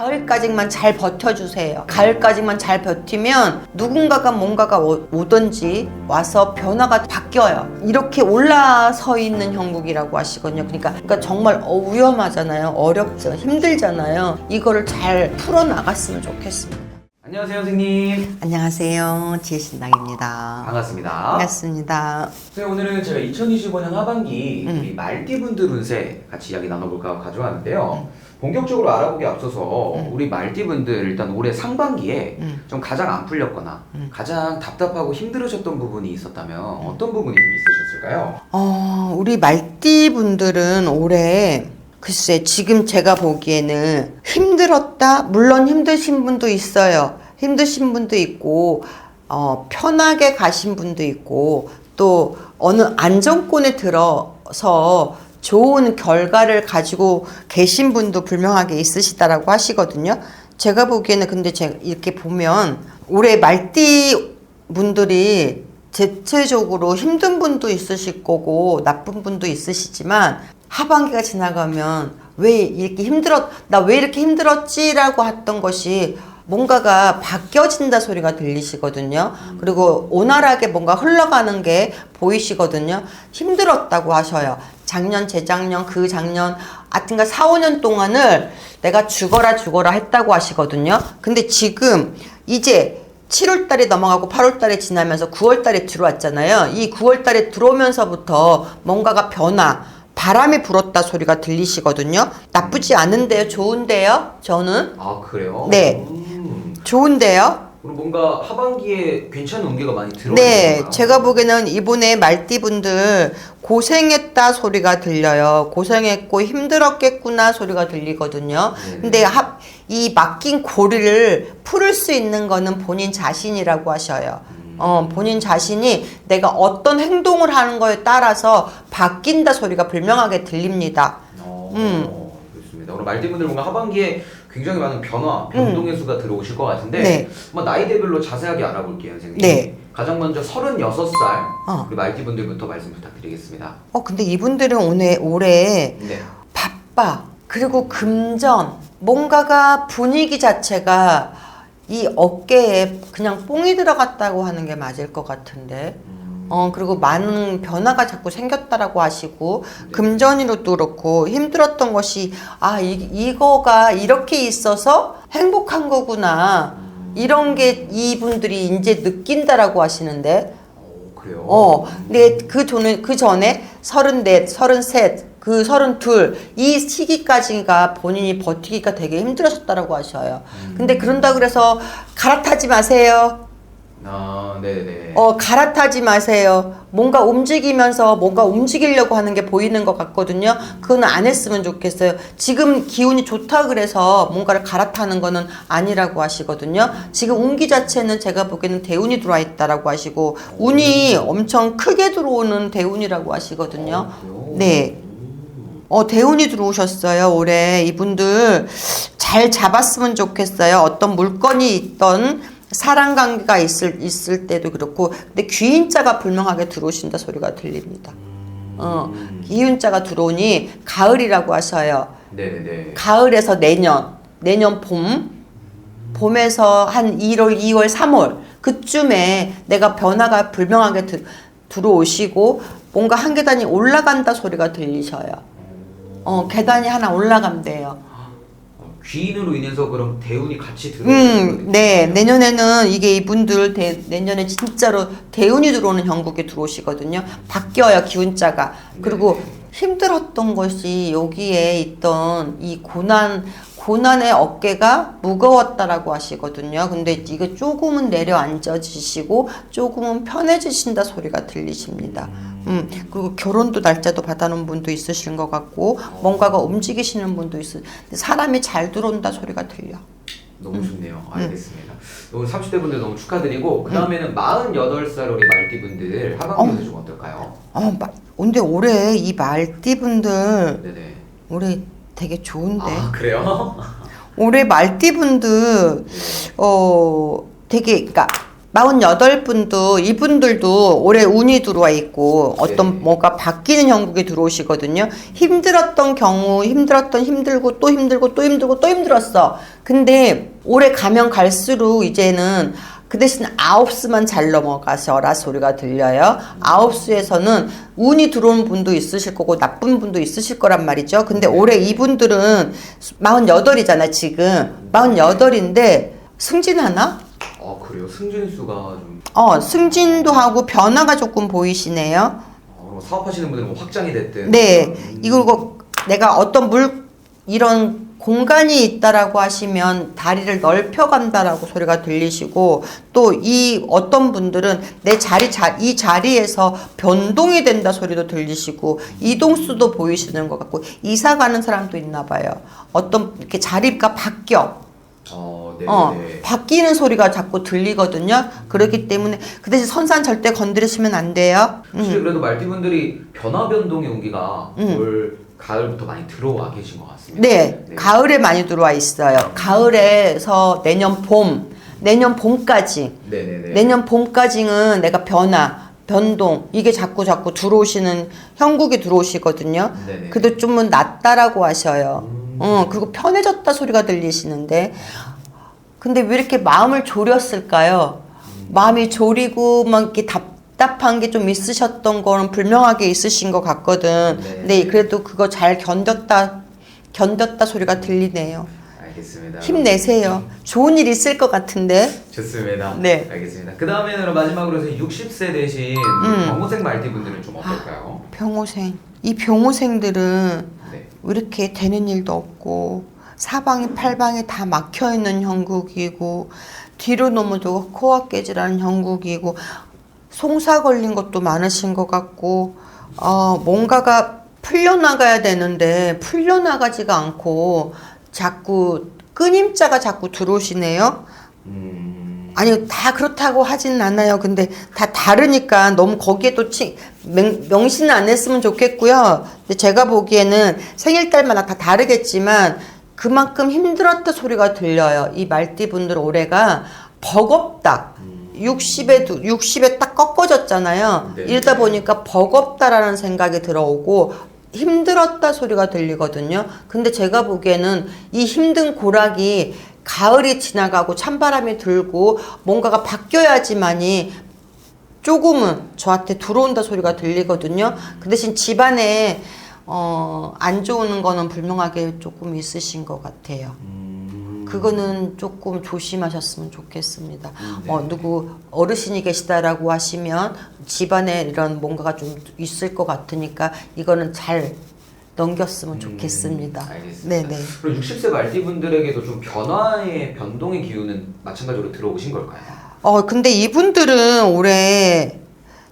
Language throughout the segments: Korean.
가을까지만 잘 버텨주세요. 가을까지만 잘 버티면 누군가가 뭔가가 오든지 와서 변화가 바뀌어요. 이렇게 올라서 있는 형국이라고 하시거든요. 그러니까 정말 위험하잖아요. 어렵죠. 힘들잖아요. 이거를 잘 풀어나갔으면 좋겠습니다. 안녕하세요, 선생님. 안녕하세요. 지혜신당입니다. 반갑습니다. 반갑습니다. 선생님, 오늘은 제가 2025년 하반기 우리 말띠분들 운세 같이 이야기 나눠볼까 가져왔는데요. 본격적으로 알아보기 앞서서 우리 말띠분들 일단 올해 상반기에 좀 가장 안 풀렸거나 가장 답답하고 힘들으셨던 부분이 있었다면 어떤 부분이 좀 있으셨을까요? 우리 말띠분들은 올해 글쎄 지금 제가 보기에는 힘들었다. 물론 힘드신 분도 있어요. 힘드신 분도 있고 편하게 가신 분도 있고 또 어느 안정권에 들어서 좋은 결과를 가지고 계신 분도 분명하게 있으시다라고 하시거든요. 제가 보기에는 근데 제가 이렇게 보면 올해 말띠 분들이 대체적으로 힘든 분도 있으실 거고 나쁜 분도 있으시지만 하반기가 지나가면 왜 이렇게 나 왜 이렇게 힘들었지라고 했던 것이 뭔가가 바뀌어진다 소리가 들리시거든요. 그리고 온활하게 뭔가 흘러가는 게 보이시거든요. 힘들었다고 하셔요. 작년, 재작년, 그 작년, 하여튼가 4, 5년 동안을 내가 죽어라 했다고 하시거든요. 근데 지금 이제 7월 달에 넘어가고 8월 달에 지나면서 9월 달에 들어왔잖아요. 이 9월 달에 들어오면서부터 뭔가가 바람이 불었다 소리가 들리시거든요. 나쁘지 않은데요. 좋은데요. 저는. 아, 그래요? 네. 좋은데요. 그럼 뭔가 하반기에 괜찮은 운기가 많이 들어오는 네. 건가요? 제가 보기에는 이번에 말띠분들 고생했다 소리가 들려요. 고생했고 힘들었겠구나 소리가 들리거든요. 근데 이 맡긴 고리를 풀을 수 있는 거는 본인 자신이라고 하셔요. 본인 자신이 내가 어떤 행동을 하는 거에 따라서 바뀐다 소리가 분명하게 들립니다. 좋습니다. 오늘 말띠분들 뭔가 하반기에 굉장히 많은 변동의 수가 들어오실 것 같은데 네. 한번 나이대별로 자세하게 알아볼게요, 선생님. 네. 가장 먼저 36살 우리 말띠분들부터 말씀 부탁드리겠습니다. 근데 이분들은 올해 네. 바빠. 그리고 금전. 뭔가가 분위기 자체가 이 어깨에 그냥 뽕이 들어갔다고 하는 게 맞을 것 같은데. 그리고 많은 변화가 자꾸 생겼다라고 하시고, 금전으로도 그렇고, 힘들었던 것이, 이거가 이렇게 있어서 행복한 거구나. 이런 게 이분들이 이제 느낀다라고 하시는데. 그래요? 근데 그 전에 34, 33, 32, 이 시기까지가 본인이 버티기가 되게 힘들었었다라고 하셔요. 근데 그런다 그래서 갈아타지 마세요. 네네. 갈아타지 마세요. 뭔가 움직이면서 뭔가 움직이려고 하는 게 보이는 것 같거든요. 그건 안 했으면 좋겠어요. 지금 기운이 좋다 그래서 뭔가를 갈아타는 거는 아니라고 하시거든요. 지금 운기 자체는 제가 보기에는 대운이 들어와 있다라고 하시고, 운이 엄청 크게 들어오는 대운이라고 하시거든요. 네. 대운이 들어오셨어요. 올해 이분들 잘 잡았으면 좋겠어요. 어떤 물건이 있던 사랑 관계가 있을 때도 그렇고, 근데 귀인자가 불명하게 들어오신다 소리가 들립니다. 귀인자가 들어오니 가을이라고 하셔요. 네네. 가을에서 내년 봄에서 한 1월, 2월, 3월 그쯤에 내가 변화가 불명하게 들어오시고 뭔가 한 계단이 올라간다 소리가 들리셔요. 계단이 하나 올라간대요. 귀인으로 인해서 그럼 대운이 같이 들어오는 네. 내년에는 이게 이분들 내년에 진짜로 대운이 들어오는 형국에 들어오시거든요. 바뀌어요, 기운자가. 그리고 힘들었던 것이 여기에 있던 이 고난의 어깨가 무거웠다라고 하시거든요. 근데 이거 조금은 내려앉아지시고 조금은 편해지신다 소리가 들리십니다. 그리고 결혼도 날짜도 받아놓은 분도 있으신 것 같고 뭔가가 움직이시는 분도 사람이 잘 들어온다 소리가 들려. 너무 좋네요. 알겠습니다. 오늘 30대 분들 너무 축하드리고 그 다음에는 48살 우리 말띠분들 하반기도 좀 어떨까요? 근데 올해 이 말띠분들 네네. 올해 되게 좋은데. 그래요? 올해 말띠분들 되게 그러니까 48분도 이분들도 올해 운이 들어와 있고 어떤 뭐가 바뀌는 형국이 들어오시거든요. 힘들었던 경우 힘들고 또 힘들고 또 힘들고 또 힘들었어. 근데 올해 가면 갈수록 이제는 그 대신 9수만 잘 넘어가셔라 소리가 들려요. 9수에서는 운이 들어온 분도 있으실 거고 나쁜 분도 있으실 거란 말이죠. 근데 올해 이분들은 48이잖아 지금. 48인데 승진하나? 그래요? 승진수가 좀 승진도 하고 변화가 조금 보이시네요. 사업하시는 분들은 뭐 확장이 됐든 네. 이거 내가 어떤 이런 공간이 있다라고 하시면 다리를 넓혀간다라고 소리가 들리시고 또 이 어떤 분들은 이 자리에서 변동이 된다 소리도 들리시고 이동수도 보이시는 것 같고 이사 가는 사람도 있나 봐요. 어떤 이렇게 자리가 바뀌어. 바뀌는 소리가 자꾸 들리거든요. 그렇기 때문에 그 대신 선산 절대 건드리시면 안 돼요. 확실히 그래도 말띠분들이 변화 변동의 온기가 올 가을부터 많이 들어와 계신 것 같습니다. 네, 가을에 많이 들어와 있어요. 가을에서 내년 봄까지. 내년 봄까지는 내가 변동 이게 자꾸 들어오시는 형국이 들어오시거든요. 그래도 좀은 낫다라고 하셔요. 그리고 편해졌다 소리가 들리시는데 근데 왜 이렇게 마음을 졸였을까요? 마음이 졸이고 막 이렇게 답답한 게 좀 있으셨던 거는 분명하게 있으신 것 같거든. 근데 그래도 그거 잘 견뎠다 소리가 들리네요. 알겠습니다. 힘내세요. 좋은 일 있을 것 같은데. 좋습니다. 네. 알겠습니다. 그 다음에는 마지막으로 60세 되신 병호생 말띠분들은 좀 어떨까요? 병호생. 이 병호생들은 왜 이렇게 되는 일도 없고 사방이 팔방이 다 막혀있는 형국이고 뒤로 넘어져도 코가 깨지라는 형국이고 송사 걸린 것도 많으신 것 같고 뭔가가 풀려나가야 되는데 풀려나가지가 않고 자꾸 끊임자가 자꾸 들어오시네요. 아니 다 그렇다고 하진 않아요. 근데 다 다르니까 너무 거기에 또 명신을 안 했으면 좋겠고요. 근데 제가 보기에는 생일달마다 다 다르겠지만 그만큼 힘들었다 소리가 들려요. 이 말띠분들 올해가 버겁다. 60에 딱 꺾어졌잖아요. 이러다 보니까 버겁다라는 생각이 들어오고 힘들었다 소리가 들리거든요. 근데 제가 보기에는 이 힘든 고락이 가을이 지나가고 찬바람이 들고 뭔가가 바뀌어야지만이 조금은 저한테 들어온다 소리가 들리거든요. 그 대신 집안에 안 좋은 거는 분명하게 조금 있으신 것 같아요. 그거는 조금 조심하셨으면 좋겠습니다. 누구 어르신이 계시다라고 하시면 집안에 이런 뭔가가 좀 있을 것 같으니까 이거는 잘 넘겼으면 좋겠습니다. 알겠습니다. 네네. 그럼 60세 말띠분들에게도 좀 변동의 기운은 마찬가지로 들어오신 걸까요? 근데 이분들은 올해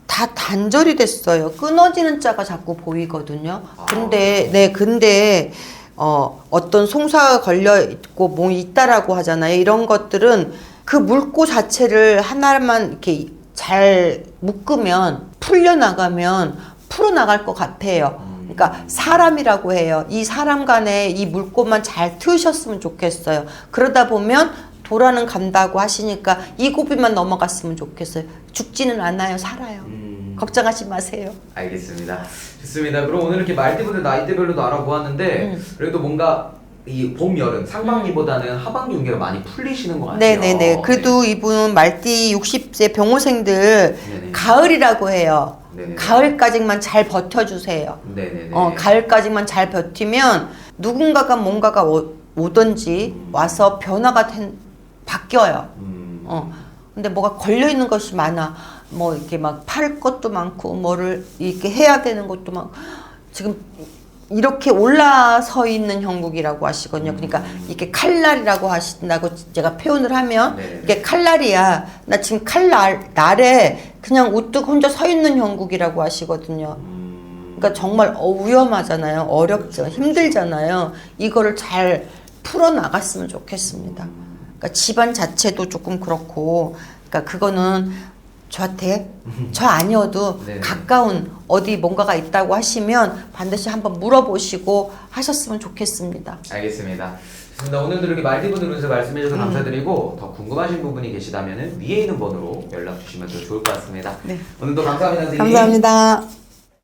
다 단절이 됐어요. 끊어지는 자가 자꾸 보이거든요. 근데 어떤 송사가 걸려 있고 뭐 있다라고 하잖아요. 이런 것들은 그 물고 자체를 하나만 이렇게 잘 묶으면 풀려나가면 풀어나갈 것 같아요. 그러니까 사람이라고 해요. 이 사람 간에 이 물고만 잘 트으셨으면 좋겠어요. 그러다 보면 도라는 간다고 하시니까 이 고비만 넘어갔으면 좋겠어요. 죽지는 않아요. 살아요. 걱정하지 마세요. 알겠습니다. 좋습니다. 그럼 오늘 이렇게 말띠분들 나이대별로도 알아보았는데 그래도 뭔가 이 봄, 여름, 상반기보다는 하반기 운기가 많이 풀리시는 것 같아요. 네네네. 그래도 이분 말띠 60세 병호생들 가을이라고 해요. 가을까지만 잘 버텨주세요. 가을까지만 잘 버티면 누군가가 뭔가가 오든지 와서 변화가 바뀌어요. 근데 뭐가 걸려있는 것이 많아. 뭐 이렇게 막 팔 것도 많고 뭐를 이렇게 해야 되는 것도 막 지금 이렇게 올라서 있는 형국이라고 하시거든요. 그러니까 이렇게 칼날이라고 하신다고 제가 표현을 하면 이게 칼날이야. 나 지금 날에 그냥 우뚝 혼자 서 있는 형국이라고 하시거든요. 그러니까 정말 위험하잖아요. 어렵죠. 힘들잖아요. 이거를 잘 풀어나갔으면 좋겠습니다. 그러니까 집안 자체도 조금 그렇고 그러니까 그거는 저한테 저 아니어도 가까운 어디 뭔가가 있다고 하시면 반드시 한번 물어보시고 하셨으면 좋겠습니다. 알겠습니다. 좋습니다. 오늘도 이렇게 말띠분들 운세 말씀해주셔서 감사드리고 더 궁금하신 부분이 계시다면 위에 있는 번호로 연락 주시면 더 좋을 것 같습니다. 네. 오늘도 감사합니다, 선생님. 감사합니다.